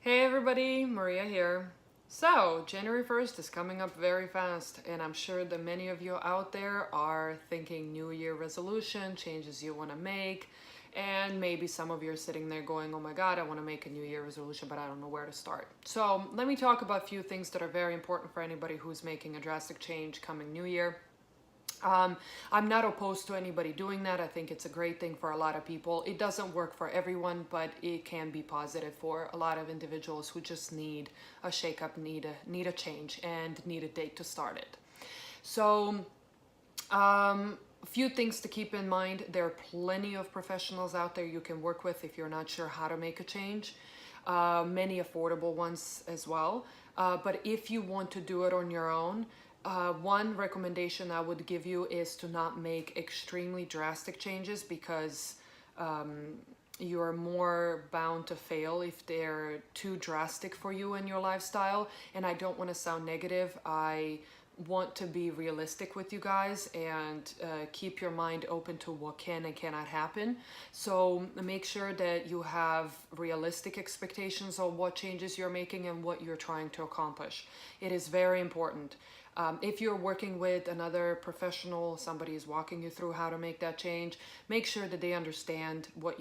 Hey everybody, Maria here. So, January 1st is coming up very fast, and I'm sure that many of you out there are thinking New Year resolution, changes you want to make, and maybe some of you are sitting there going, oh my God, I want to make a New Year resolution, but I don't know where to start. So, let me talk about a few things that are very important for anybody who's making a drastic change coming New Year. I'm not opposed to anybody doing that. I think it's a great thing for a lot of people. It doesn't work for everyone, but it can be positive for a lot of individuals who just need a shakeup, need a change, and need a date to start it. So, a few things to keep in mind. There are plenty of professionals out there you can work with if you're not sure how to make a change. Many affordable ones as well. But if you want to do it on your own, one recommendation I would give you is to not make extremely drastic changes because you're more bound to fail if they're too drastic for you and your lifestyle. And I don't want to sound negative. I want to be realistic with you guys and keep your mind open to what can and cannot happen. So make sure that you have realistic expectations of what changes you're making and what you're trying to accomplish. It is very important. If you're working with another professional, somebody is walking you through how to make that change, make sure that they understand what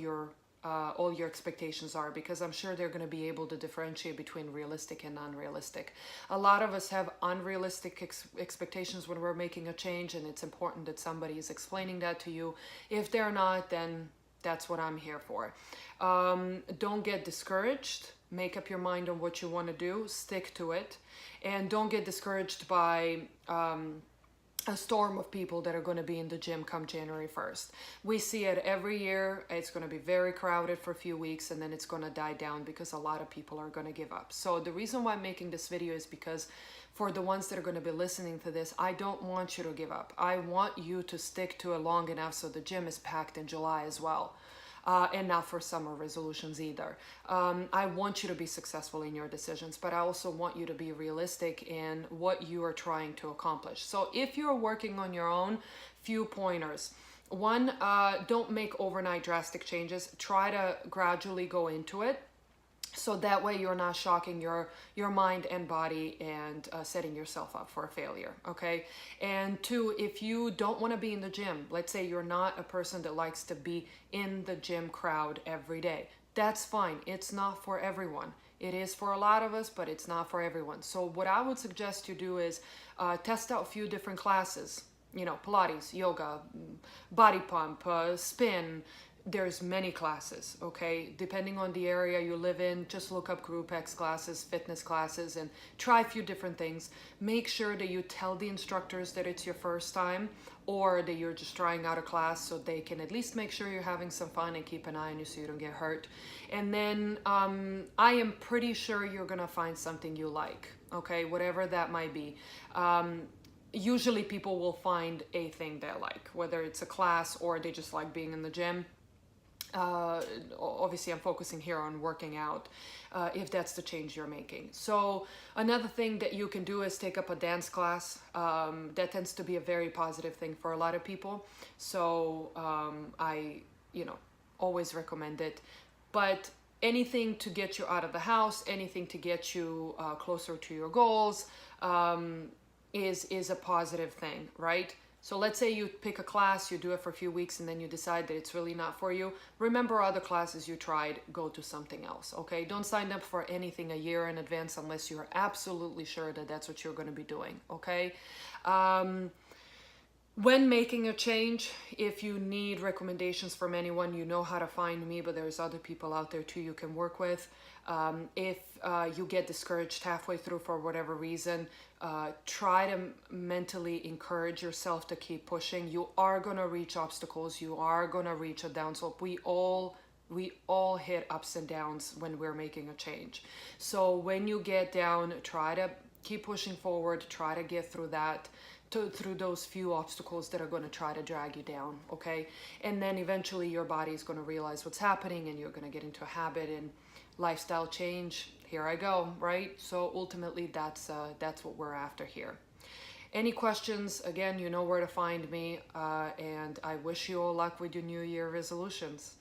all your expectations are, because I'm sure they're going to be able to differentiate between realistic and unrealistic. A lot of us have unrealistic expectations when we're making a change, and it's important that somebody is explaining that to you. If they're not, then that's what I'm here for. Don't get discouraged. Make up your mind on what you want to do. Stick to it. And don't get discouraged by a storm of people that are going to be in the gym come January 1st. We see it every year. It's going to be very crowded for a few weeks, and then it's going to die down because a lot of people are going to give up. So the reason why I'm making this video is because for the ones that are going to be listening to this, I don't want you to give up. I want you to stick to it long enough so the gym is packed in July as well. And not for summer resolutions either. I want you to be successful in your decisions, but I also want you to be realistic in what you are trying to accomplish. So if you're working on your own, few pointers. One, don't make overnight drastic changes. Try to gradually go into it. So that way you're not shocking your mind and body and setting yourself up for a failure, okay? And two, if you don't want to be in the gym, let's say you're not a person that likes to be in the gym crowd every day, that's fine. It's not for everyone. It is for a lot of us, but it's not for everyone. So what I would suggest you do is test out a few different classes. You know, Pilates, yoga, body pump, spin. There's many classes, okay? Depending on the area you live in, just look up group X classes, fitness classes, and try a few different things. Make sure that you tell the instructors that it's your first time or that you're just trying out a class so they can at least make sure you're having some fun and keep an eye on you so you don't get hurt. And then I am pretty sure you're gonna find something you like, okay? Whatever that might be. Usually people will find a thing they like, whether it's a class or they just like being in the gym. Obviously I'm focusing here on working out, if that's the change you're making. So another thing that you can do is take up a dance class. That tends to be a very positive thing for a lot of people. So I always recommend it. But anything to get you out of the house, anything to get you closer to your goals, is a positive thing, right? So let's say you pick a class, you do it for a few weeks, and then you decide that it's really not for you. Remember other classes you tried, go to something else, okay? Don't sign up for anything a year in advance unless you're absolutely sure that that's what you're going to be doing, okay? When making a change, if you need recommendations from anyone, you know how to find me, but there's other people out there too you can work with. If you get discouraged halfway through for whatever reason, try to mentally encourage yourself to keep pushing. You are going to reach obstacles. You are going to reach a downslope. We all hit ups and downs when we're making a change. So when you get down, try to keep pushing forward. Try to get through that. Through those few obstacles that are going to try to drag you down, okay? And then eventually your body is going to realize what's happening and you're going to get into a habit and lifestyle change. Here I go, right? So ultimately that's what we're after here. Any questions, again, you know where to find me, and I wish you all luck with your New Year resolutions.